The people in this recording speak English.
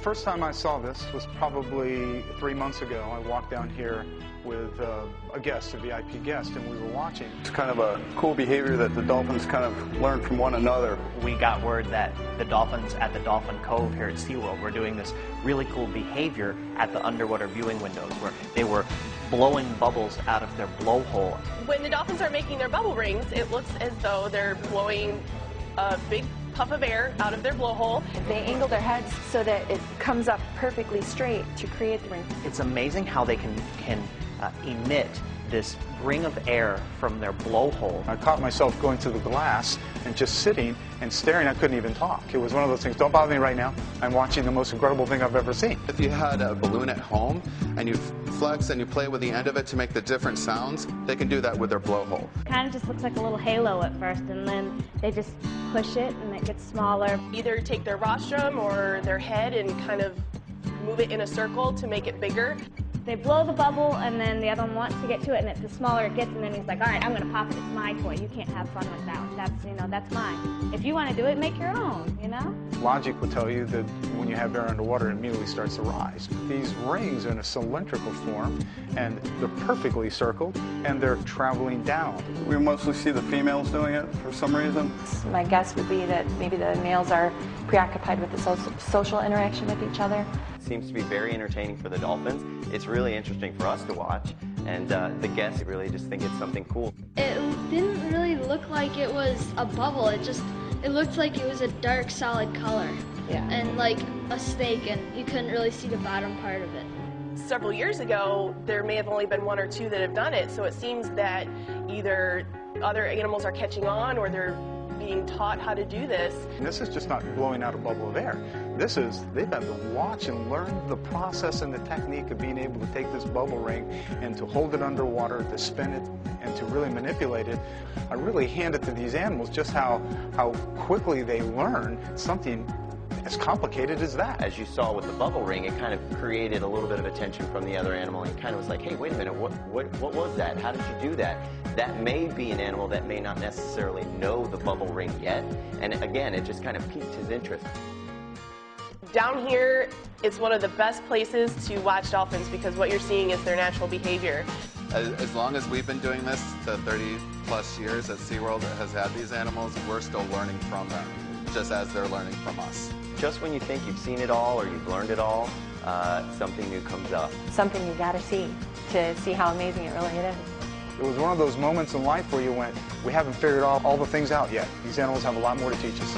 First time I saw this was probably 3 months ago. I walked down here with a guest, a VIP guest, and we were watching. It's kind of a cool behavior that the dolphins kind of learn from one another. We got word that the dolphins at the Dolphin Cove here at SeaWorld were doing this really cool behavior at the underwater viewing windows where they were blowing bubbles out of their blowhole. When the dolphins are making their bubble rings, it looks as though they're blowing a big puff of air out of their blowhole. They angle their heads so that it comes up perfectly straight to create the ring. It's amazing how they can emit this ring of air from their blowhole. I caught myself going to the glass and just sitting and staring. I couldn't even talk. It was one of those things, don't bother me right now. I'm watching the most incredible thing I've ever seen. If you had a balloon at home and you flex and you play with the end of it to make the different sounds, they can do that with their blowhole. Kind of just looks like a little halo at first, and then they just push it and it gets smaller. Either take their rostrum or their head and kind of move it in a circle to make it bigger. They blow the bubble, and then the other one wants to get to it, and the smaller it gets, and then he's like, all right, I'm going to pop it. It's my toy. You can't have fun with that one. That's mine. If you want to do it, make your own, you know? Logic will tell you that when you have air underwater, it immediately starts to rise. These rings are in a cylindrical form, and they're perfectly circled, and they're traveling down. We mostly see the females doing it for some reason. My guess would be that maybe the males are preoccupied with the social interaction with each other. It seems to be very entertaining for the dolphins. It's really interesting for us to watch, and the guests really just think it's something cool. It didn't really look like it was a bubble. It looked like it was a dark, solid color. Yeah. And like a snake, and you couldn't really see the bottom part of it. Several years ago, there may have only been one or two that have done it, so it seems that either other animals are catching on or they're being taught how to do this. And this is just not blowing out a bubble of air. They've had to watch and learn the process and the technique of being able to take this bubble ring and to hold it underwater, to spin it, and to really manipulate it. I really hand it to these animals just how quickly they learn something as complicated as that. As you saw with the bubble ring, it kind of created a little bit of attention from the other animal, and kind of was like, hey, wait a minute, what was that? How did you do that? That may be an animal that may not necessarily know the bubble ring yet, and again, it just kind of piqued his interest. Down here, it's one of the best places to watch dolphins because what you're seeing is their natural behavior. As long as we've been doing this, the 30-plus years that SeaWorld has had these animals, we're still learning from them, just as they're learning from us. Just when you think you've seen it all or you've learned it all, something new comes up. Something you got to see how amazing it really is. It was one of those moments in life where you went, we haven't figured all the things out yet. These animals have a lot more to teach us.